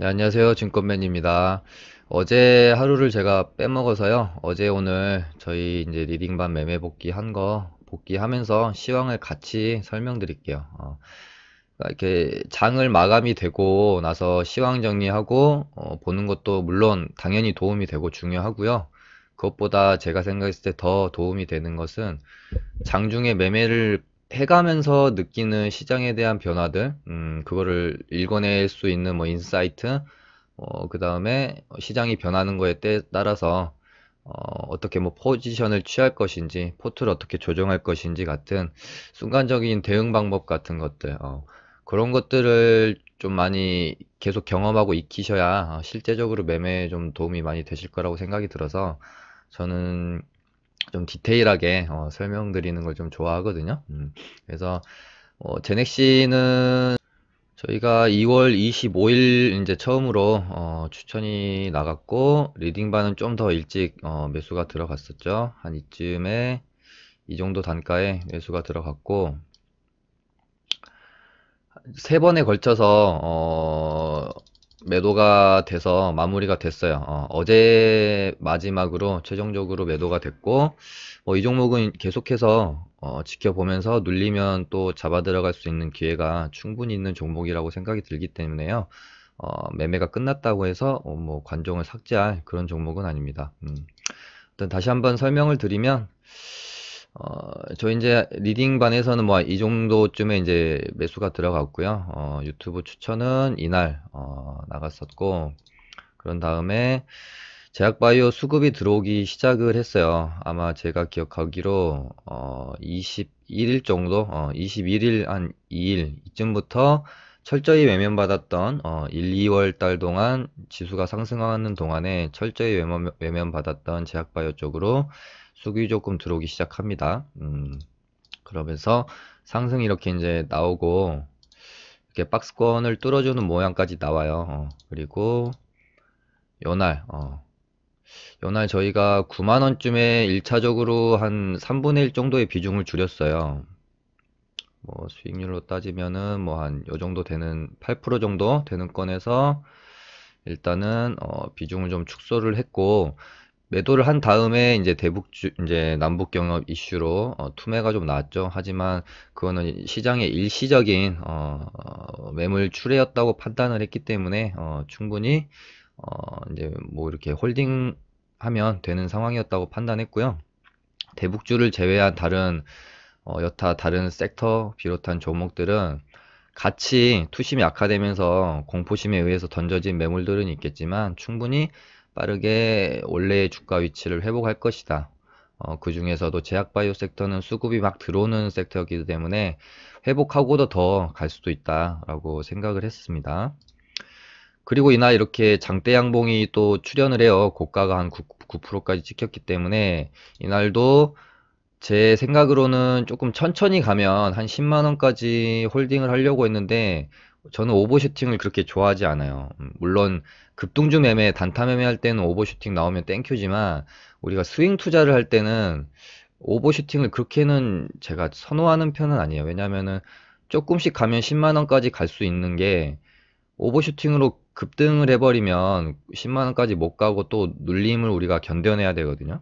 네, 안녕하세요. 증권맨입니다. 어제 하루를 제가 빼먹어서요. 어제 오늘 저희 이제 리딩반 매매 복귀한 거 복귀하면서 시황을 같이 설명드릴게요. 그러니까 이렇게 장을 마감이 되고 나서 시황 정리하고 보는 것도 물론 당연히 도움이 되고 중요하고요. 그것보다 제가 생각했을 때 더 도움이 되는 것은 장중에 매매를 해가면서 느끼는 시장에 대한 변화들, 그거를 읽어낼 수 있는 뭐 인사이트, 그 다음에 시장이 변하는 거에 따라서 떻게 뭐 포지션을 취할 것인지, 포트를 어떻게 조정할 것인지 같은 순간적인 대응 방법 같은 것들, 그런 것들을 좀 많이 계속 경험하고 익히셔야 실제적으로 매매에 좀 도움이 많이 되실 거라고 생각이 들어서 저는 좀 디테일하게 설명드리는 걸 좀 좋아하거든요. 그래서 제넥시는 저희가 2월 25일 이제 처음으로 추천이 나갔고 리딩반은 좀 더 일찍 매수가 들어갔었죠. 한 이쯤에 이 정도 단가에 매수가 들어갔고 세 번에 걸쳐서 매도가 돼서 마무리가 됐어요. 어제 마지막으로 최종적으로 매도가 됐고 이 종목은 계속해서 지켜보면서 눌리면 또 잡아 들어갈 수 있는 기회가 충분히 있는 종목이라고 생각이 들기 때문에요. 매매가 끝났다고 해서 뭐 관종을 삭제할 그런 종목은 아닙니다. 일단 다시 한번 설명을 드리면 저 이제 리딩반에서는 뭐 이 정도쯤에 이제 매수가 들어갔고요. 유튜브 추천은 이날 나갔었고 그런 다음에 제약바이오 수급이 들어오기 시작을 했어요. 아마 제가 기억하기로 21일 정도, 21일 한 2일 이쯤부터 철저히 외면받았던 1, 2월 달 동안 지수가 상승하는 동안에 철저히 외면받았던 제약바이오 쪽으로 수급이 조금 들어오기 시작합니다. 그러면서 상승이 이렇게 이제 나오고 이렇게 박스권을 뚫어주는 모양까지 나와요. 그리고 요날 요날 저희가 9만원쯤에 1차적으로 한 3분의 1 정도의 비중을 줄였어요. 뭐 수익률로 따지면은 뭐 한 요 정도 되는 8% 정도 되는 건에서 일단은 비중을 좀 축소를 했고 매도를 한 다음에 이제 이제 남북 경협 이슈로 투매가 좀 나왔죠. 하지만 그거는 시장의 일시적인 매물 출회였다고 판단을 했기 때문에 충분히 이제 뭐 이렇게 홀딩하면 되는 상황이었다고 판단했고요. 대북주를 제외한 다른 여타 다른 섹터 비롯한 종목들은 같이 투심이 악화되면서 공포심에 의해서 던져진 매물들은 있겠지만 충분히 빠르게 원래의 주가 위치를 회복할 것이다. 그 중에서도 제약바이오 섹터는 수급이 막 들어오는 섹터이기 때문에 회복하고도 더 갈 수도 있다라고 생각을 했습니다. 그리고 이날 이렇게 장대 양봉이 또 출현을 해요. 고가가 한 9%까지 찍혔기 때문에 이날도 제 생각으로는 조금 천천히 가면 한 10만 원까지 홀딩을 하려고 했는데 저는 오버슈팅을 그렇게 좋아하지 않아요. 물론 급등주 매매, 단타 매매 할 때는 오버슈팅 나오면 땡큐지만 우리가 스윙 투자를 할 때는 오버슈팅을 그렇게는 제가 선호하는 편은 아니에요. 왜냐면은 조금씩 가면 10만 원까지 갈 수 있는 게 오버슈팅으로 급등을 해버리면 10만 원까지 못 가고 또 눌림을 우리가 견뎌내야 되거든요.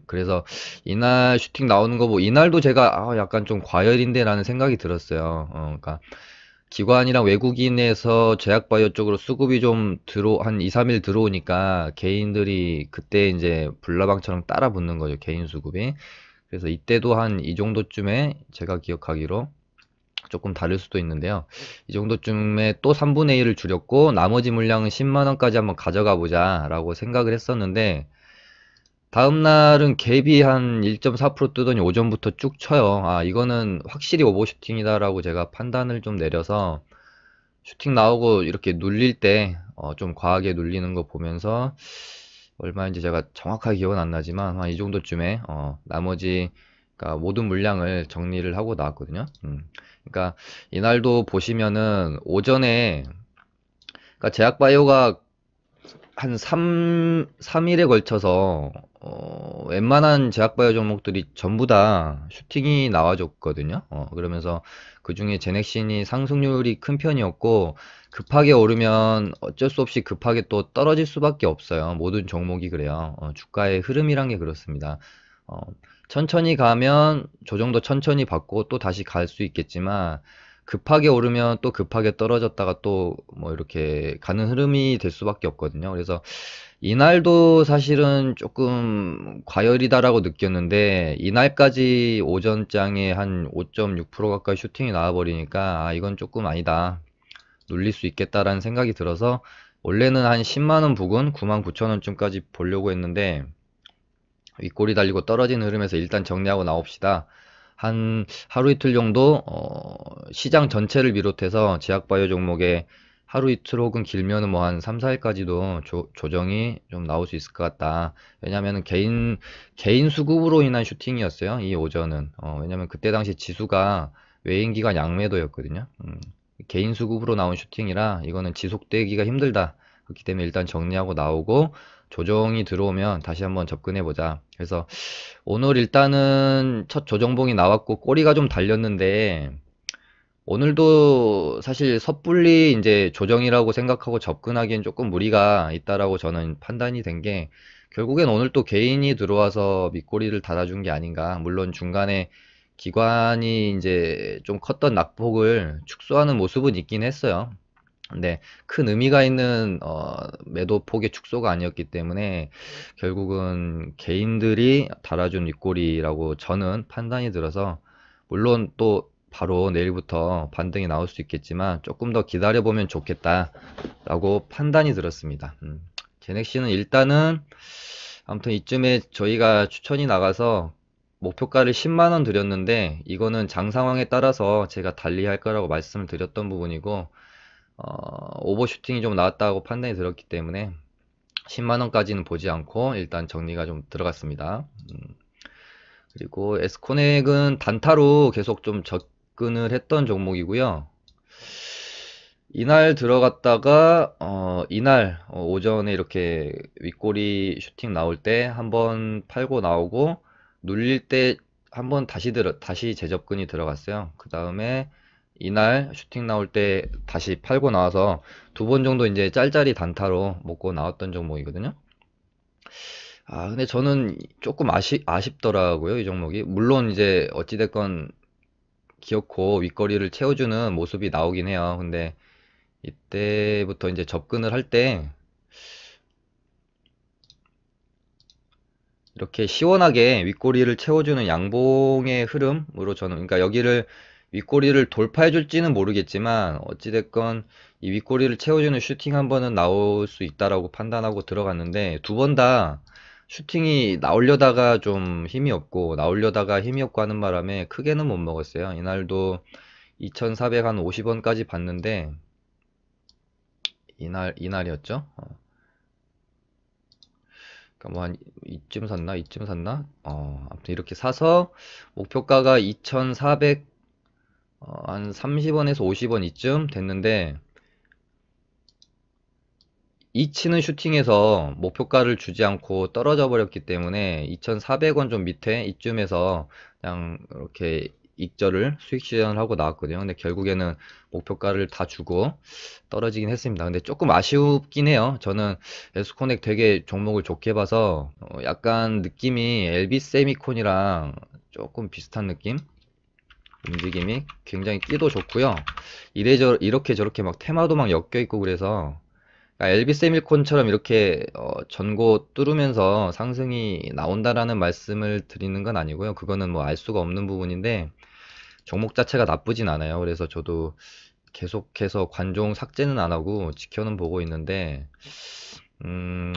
그래서 이날 슈팅 나오는 거 이날도 제가 약간 좀 과열인데라는 생각이 들었어요. 그러니까 기관이랑 외국인에서 제약바이오 쪽으로 수급이 좀 한 2, 3일 들어오니까 개인들이 그때 이제 불나방처럼 따라 붙는 거죠. 개인 수급이. 그래서 이때도 한 이 정도쯤에 제가 기억하기로 조금 다를 수도 있는데요. 이 정도쯤에 또 3분의 1을 줄였고 나머지 물량은 10만 원까지 한번 가져가 보자라고 생각을 했었는데 다음날은 갭이 한 1.4% 뜨더니 오전부터 쭉 쳐요. 이거는 확실히 오버슈팅이다라고 제가 판단을 좀 내려서 슈팅 나오고 이렇게 눌릴 때, 좀 과하게 눌리는 거 보면서 얼마인지 제가 정확하게 기억은 안 나지만, 한 이 정도쯤에, 나머지, 그러니까 모든 물량을 정리를 하고 나왔거든요. 그러니까 이날도 보시면은 오전에, 그러니까 제약바이오가 한 3일에 걸쳐서 웬만한 제약바이오 종목들이 전부 다 슈팅이 나와줬거든요. 그러면서 그 중에 제넥신이 상승률이 큰 편이었고, 급하게 오르면 어쩔 수 없이 급하게 또 떨어질 수밖에 없어요. 모든 종목이 그래요. 주가의 흐름이란 게 그렇습니다. 어, 천천히 가면 조정도 천천히 받고 또 다시 갈 수 있겠지만, 급하게 오르면 또 급하게 떨어졌다가 또 뭐 이렇게 가는 흐름이 될 수밖에 없거든요. 그래서 이날도 사실은 조금 과열이다라고 느꼈는데, 이날까지 오전장에 한 5.6% 가까이 슈팅이 나와버리니까 아 이건 조금 아니다, 눌릴 수 있겠다라는 생각이 들어서 원래는 한 10만원 부근 99,000원쯤까지 보려고 했는데, 윗골이 달리고 떨어진 흐름에서 일단 정리하고 나옵시다. 한 하루 이틀 정도 시장 전체를 비롯해서 제약바이오 종목에 하루 이틀 혹은 길면은 뭐 한 3, 4일까지도 조정이 좀 나올 수 있을 것 같다. 왜냐면은 개인 수급으로 인한 슈팅이었어요, 이 오전은. 왜냐면 그때 당시 지수가 외인기관 양매도였거든요. 개인 수급으로 나온 슈팅이라 이거는 지속되기가 힘들다. 그렇기 때문에 일단 정리하고 나오고 조정이 들어오면 다시 한번 접근해 보자. 그래서 오늘 일단은 첫 조정봉이 나왔고 꼬리가 좀 달렸는데, 오늘도 사실 섣불리 이제 조정이라고 생각하고 접근하기엔 조금 무리가 있다라고 저는 판단이 된 게, 결국엔 오늘 또 개인이 들어와서 밑꼬리를 달아준 게 아닌가. 물론 중간에 기관이 이제 좀 컸던 낙폭을 축소하는 모습은 있긴 했어요. 근데 큰 의미가 있는 매도 폭의 축소가 아니었기 때문에 결국은 개인들이 달아준 윗골이라고 저는 판단이 들어서, 물론 또 바로 내일부터 반등이 나올 수 있겠지만 조금 더 기다려보면 좋겠다라고 판단이 들었습니다. 제넥시는 일단은 아무튼 이쯤에 저희가 추천이 나가서 목표가를 10만원 드렸는데, 이거는 장 상황에 따라서 제가 달리할 거라고 말씀을 드렸던 부분이고, 오버슈팅이 좀 나왔다고 판단이 들었기 때문에 10만원까지는 보지 않고 일단 정리가 좀 들어갔습니다. 그리고 에스코넥은 단타로 계속 좀 접근을 했던 종목이고요. 이날 들어갔다가 이날 오전에 이렇게 윗꼬리 슈팅 나올 때 한번 팔고 나오고, 눌릴 때 한번 다시 재접근이 들어갔어요. 그 다음에 이날 슈팅 나올 때 다시 팔고 나와서 두 번 정도 이제 짤짤이 단타로 먹고 나왔던 종목이거든요. 근데 저는 조금 아쉽더라고요, 이 종목이. 물론 이제 어찌됐건 기어코 윗거리를 채워주는 모습이 나오긴 해요. 근데 이때부터 이제 접근을 할 때 이렇게 시원하게 윗꼬리를 채워주는 양봉의 흐름으로 저는, 그러니까 여기를 윗꼬리를 돌파해 줄지는 모르겠지만 어찌됐건 이 윗꼬리를 채워주는 슈팅 한 번은 나올 수 있다라고 판단하고 들어갔는데, 두 번 다 슈팅이 나오려다가 좀 힘이 없고 나오려다가 힘이 없고 하는 바람에 크게는 못 먹었어요. 이날도 2450원까지 봤는데, 이날이었죠. 그러니까 뭐 한 이쯤 샀나? 아무튼 이렇게 사서 목표가가 2400, 한 30원에서 50원 이쯤 됐는데, 이 치는 슈팅에서 목표가를 주지 않고 떨어져 버렸기 때문에 2400원 좀 밑에 이쯤에서 그냥 이렇게 익절을 수익 실현을 하고 나왔거든요. 근데 결국에는 목표가를 다 주고 떨어지긴 했습니다. 근데 조금 아쉽긴 해요. 저는 에스코넥 되게 종목을 좋게 봐서 약간 느낌이 LB 세미콘이랑 조금 비슷한 느낌? 움직임이 굉장히 끼도 좋고요. 이렇게 저렇게 막 테마도 막 엮여 있고 그래서, LB 세밀콘처럼 이렇게 전고 뚫으면서 상승이 나온다라는 말씀을 드리는 건 아니고요. 그거는 뭐 알 수가 없는 부분인데 종목 자체가 나쁘진 않아요. 그래서 저도 계속해서 관종 삭제는 안 하고 지켜는 보고 있는데, 음,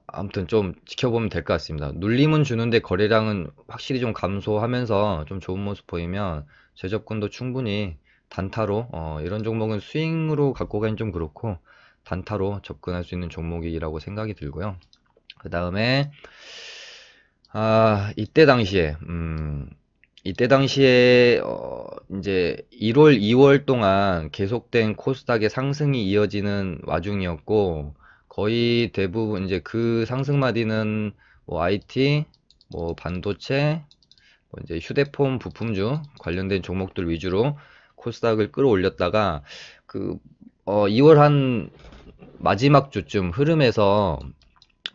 아무튼 좀 지켜보면 될 것 같습니다. 눌림은 주는데 거래량은 확실히 좀 감소하면서 좀 좋은 모습 보이면 재접근도 충분히 단타로, 이런 종목은 스윙으로 갖고 가긴 좀 그렇고 단타로 접근할 수 있는 종목이라고 생각이 들고요. 그 다음에 이때 당시에 이제 1월, 2월 동안 계속된 코스닥의 상승이 이어지는 와중이었고, 거의 대부분 이제 그 상승마디는 뭐 IT, 뭐 반도체, 뭐 이제 휴대폰 부품주 관련된 종목들 위주로 코스닥을 끌어올렸다가 그 2월 한 마지막 주쯤 흐름에서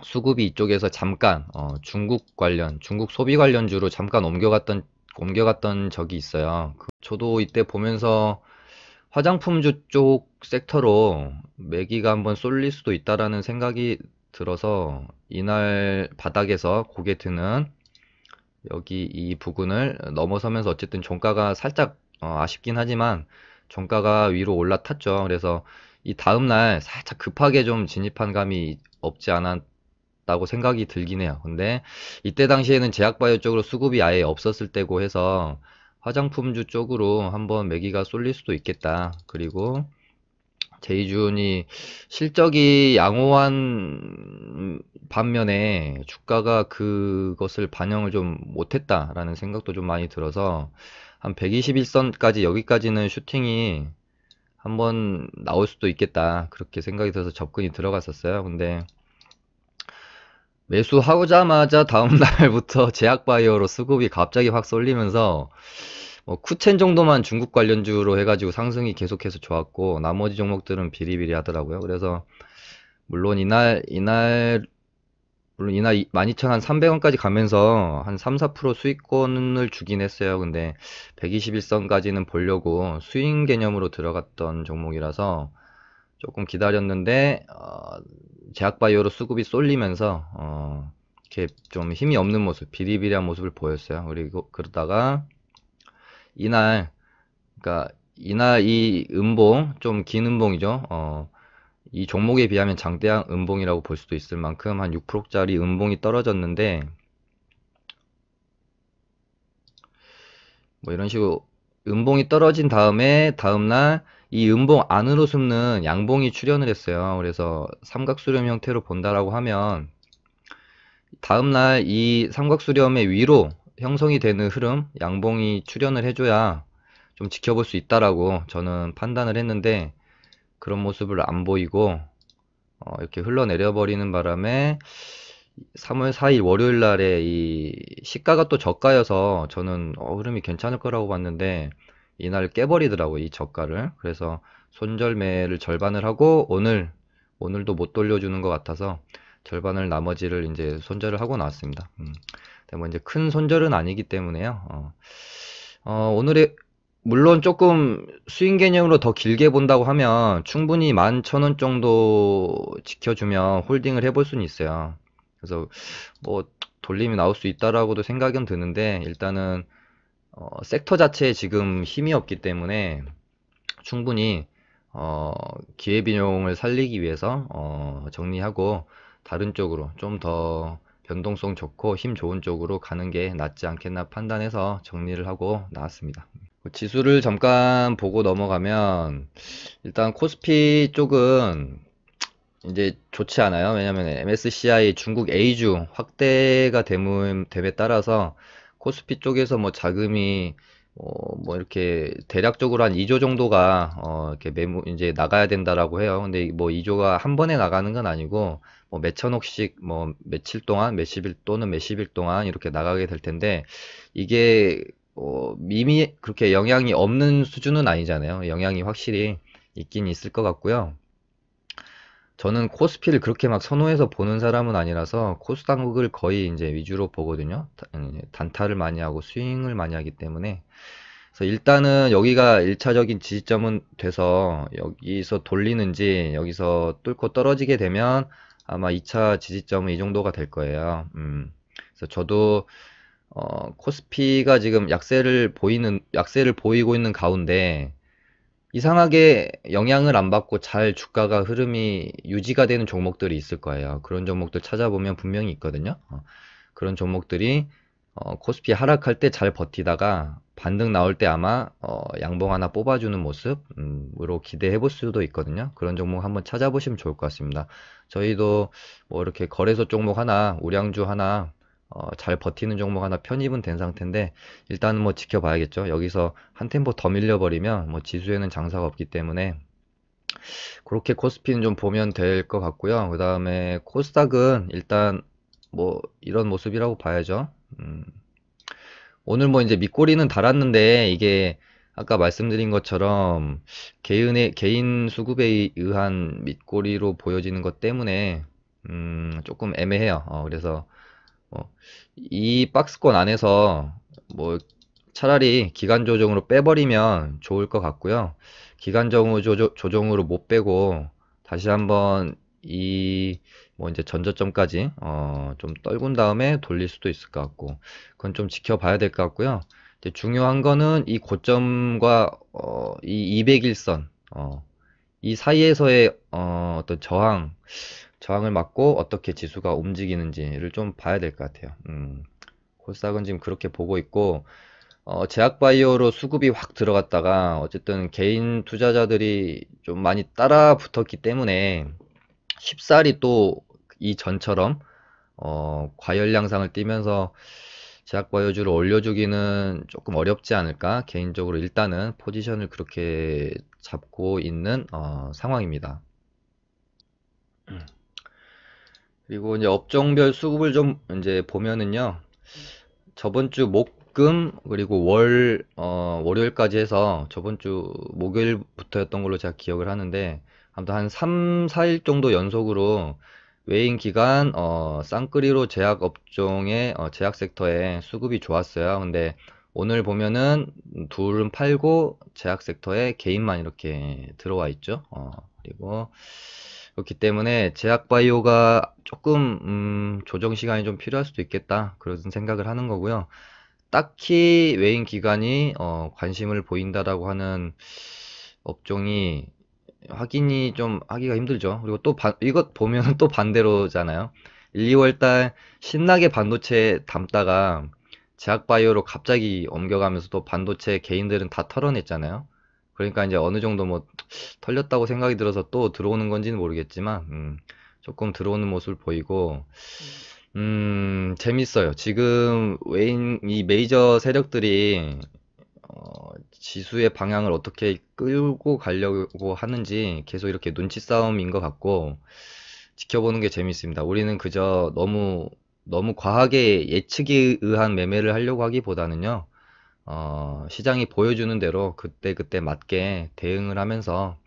수급이 이쪽에서 잠깐 중국 관련, 중국 소비 관련주로 잠깐 옮겨갔던 적이 있어요. 저도 이때 보면서 화장품주 쪽 섹터로 매기가 한번 쏠릴 수도 있다라는 생각이 들어서 이날 바닥에서 고개 드는 여기 이 부근을 넘어서면서 어쨌든 종가가 살짝 아쉽긴 하지만 종가가 위로 올라탔죠. 그래서 이 다음날 살짝 급하게 좀 진입한 감이 없지 않았다고 생각이 들긴 해요. 근데 이때 당시에는 제약바이오 쪽으로 수급이 아예 없었을 때고 해서 화장품주 쪽으로 한번 매기가 쏠릴 수도 있겠다. 그리고 제이준이 실적이 양호한 반면에 주가가 그것을 반영을 좀 못했다라는 생각도 좀 많이 들어서 한 121선까지 여기까지는 슈팅이 한번 나올 수도 있겠다 그렇게 생각이 들어서 접근이 들어갔었어요. 근데 매수하자마자 다음날부터 제약바이오로 수급이 갑자기 확 쏠리면서 쿠첸 정도만 중국 관련주로 해가지고 상승이 계속해서 좋았고 나머지 종목들은 비리비리 하더라고요. 그래서 물론 물론 이날 12,300원까지 가면서 한 3, 4% 수익권을 주긴 했어요. 근데 121선까지는 보려고 스윙 개념으로 들어갔던 종목이라서 조금 기다렸는데 제약바이오로 수급이 쏠리면서 이렇게 좀 힘이 없는 모습, 비리비리한 모습을 보였어요. 그리고 그러다가 이날, 그러니까 이날 이 음봉, 좀 긴 음봉이죠. 이 종목에 비하면 장대한 음봉이라고 볼 수도 있을 만큼 한 6%짜리 음봉이 떨어졌는데 뭐 이런 식으로 음봉이 떨어진 다음에 다음날 이 음봉 안으로 숨는 양봉이 출현을 했어요. 그래서 삼각수렴 형태로 본다라고 하면 다음날 이 삼각수렴의 위로 형성이 되는 흐름, 양봉이 출현을 해줘야 좀 지켜볼 수 있다라고 저는 판단을 했는데 그런 모습을 안 보이고 이렇게 흘러내려 버리는 바람에 3월 4일 월요일 날에 이 시가가 또 저가여서 저는 흐름이 괜찮을 거라고 봤는데 이날 깨버리더라고요, 이 저가를. 그래서 손절매를 절반을 하고 오늘도 못 돌려주는 것 같아서 절반을 나머지를 이제 손절을 하고 나왔습니다. 근데 뭐 이제 큰 손절은 아니기 때문에요. 오늘의 물론 조금 스윙 개념으로 더 길게 본다고 하면 충분히 11,000원 정도 지켜주면 홀딩을 해볼 수는 있어요. 그래서 뭐 돌림이 나올 수 있다라고도 생각은 드는데 일단은 섹터 자체에 지금 힘이 없기 때문에 충분히 기회비용을 살리기 위해서 정리하고 다른 쪽으로 좀 더 변동성 좋고 힘 좋은 쪽으로 가는 게 낫지 않겠나 판단해서 정리를 하고 나왔습니다. 지수를 잠깐 보고 넘어가면 일단 코스피 쪽은 이제 좋지 않아요. 왜냐면 MSCI 중국 A주 확대가 됨에 따라서 코스피 쪽에서 뭐 자금이 뭐 이렇게 대략적으로 한 2조 정도가 이렇게 이제 나가야 된다라고 해요. 근데 뭐 2조가 한 번에 나가는 건 아니고 뭐 몇천억씩 뭐 며칠 동안 몇십일 또는 몇십일 동안 이렇게 나가게 될 텐데 이게 그렇게 영향이 없는 수준은 아니잖아요. 영향이 확실히 있긴 있을 것 같고요. 저는 코스피를 그렇게 막 선호해서 보는 사람은 아니라서 코스닥을 거의 이제 위주로 보거든요. 단타를 많이 하고 스윙을 많이 하기 때문에. 그래서 일단은 여기가 1차적인 지지점은 돼서 여기서 돌리는지 여기서 뚫고 떨어지게 되면 아마 2차 지지점은 이 정도가 될 거예요. 그래서 저도 코스피가 지금 약세를 보이고 있는 가운데 이상하게 영향을 안 받고 잘 주가가 흐름이 유지가 되는 종목들이 있을 거예요. 그런 종목들 찾아보면 분명히 있거든요. 그런 종목들이 코스피 하락할 때 잘 버티다가 반등 나올 때 아마 양봉 하나 뽑아주는 모습으로 기대해 볼 수도 있거든요. 그런 종목 한번 찾아보시면 좋을 것 같습니다. 저희도 뭐 이렇게 거래소 종목 하나, 우량주 하나 잘 버티는 종목 하나 편입은 된 상태인데 일단은 뭐 지켜봐야겠죠. 여기서 한 템포 더 밀려버리면 뭐 지수에는 장사가 없기 때문에 그렇게 코스피는 좀 보면 될 것 같고요. 그 다음에 코스닥은 일단 뭐 이런 모습이라고 봐야죠. 음, 오늘 뭐 이제 밑꼬리는 달았는데 이게 아까 말씀드린 것처럼 개인 수급에 의한 밑꼬리로 보여지는 것 때문에 조금 애매해요. 그래서 이 박스권 안에서 뭐 차라리 기간 조정으로 빼버리면 좋을 것 같고요. 기간 조정으로 못 빼고 다시 한번 이 뭐 이제 전저점까지 좀 떨군 다음에 돌릴 수도 있을 것 같고 그건 좀 지켜봐야 될 것 같고요. 이제 중요한 거는 이 고점과 이 200일선 이 사이에서의 어떤 저항을 맞고 어떻게 지수가 움직이는지를 좀 봐야 될 것 같아요. 코스닥은 지금 그렇게 보고 있고 제약바이오로 수급이 확 들어갔다가 어쨌든 개인 투자자들이 좀 많이 따라 붙었기 때문에 쉽사리 또 이 전처럼 과열 양상을 띠면서 제약바이오주를 올려주기는 조금 어렵지 않을까? 개인적으로 일단은 포지션을 그렇게 잡고 있는 상황입니다. 그리고 이제 업종별 수급을 좀 이제 보면은요. 저번 주 목, 금, 그리고 월요일까지 해서 저번 주 목요일부터였던 걸로 제가 기억을 하는데, 아무튼 한 3, 4일 정도 연속으로 외인 기간, 쌍끌이로 제약 업종의, 제약 섹터에 수급이 좋았어요. 근데 오늘 보면은 둘은 팔고 제약 섹터에 개인만 이렇게 들어와 있죠. 그리고 그렇기 때문에 제약바이오가 조금 조정 시간이 좀 필요할 수도 있겠다 그런 생각을 하는 거고요. 딱히 외인 기관이 관심을 보인다라고 하는 업종이 확인이 좀 하기가 힘들죠. 그리고 또 이것 보면 또 반대로잖아요. 1, 2월 달 신나게 반도체 담다가 제약바이오로 갑자기 옮겨가면서 또 반도체 개인들은 다 털어냈잖아요. 그러니까 이제 어느 정도 뭐 털렸다고 생각이 들어서 또 들어오는 건지는 모르겠지만, 조금 들어오는 모습을 보이고, 재밌어요. 지금 이 메이저 세력들이, 지수의 방향을 어떻게 끌고 가려고 하는지 계속 이렇게 눈치 싸움인 것 같고, 지켜보는 게 재밌습니다. 우리는 그저 너무 과하게 예측에 의한 매매를 하려고 하기보다는요, 시장이 보여주는 대로 그때그때 맞게 대응을 하면서,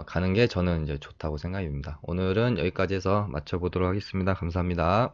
가는 게 저는 이제 좋다고 생각입니다. 오늘은 여기까지 해서 마쳐보도록 하겠습니다. 감사합니다.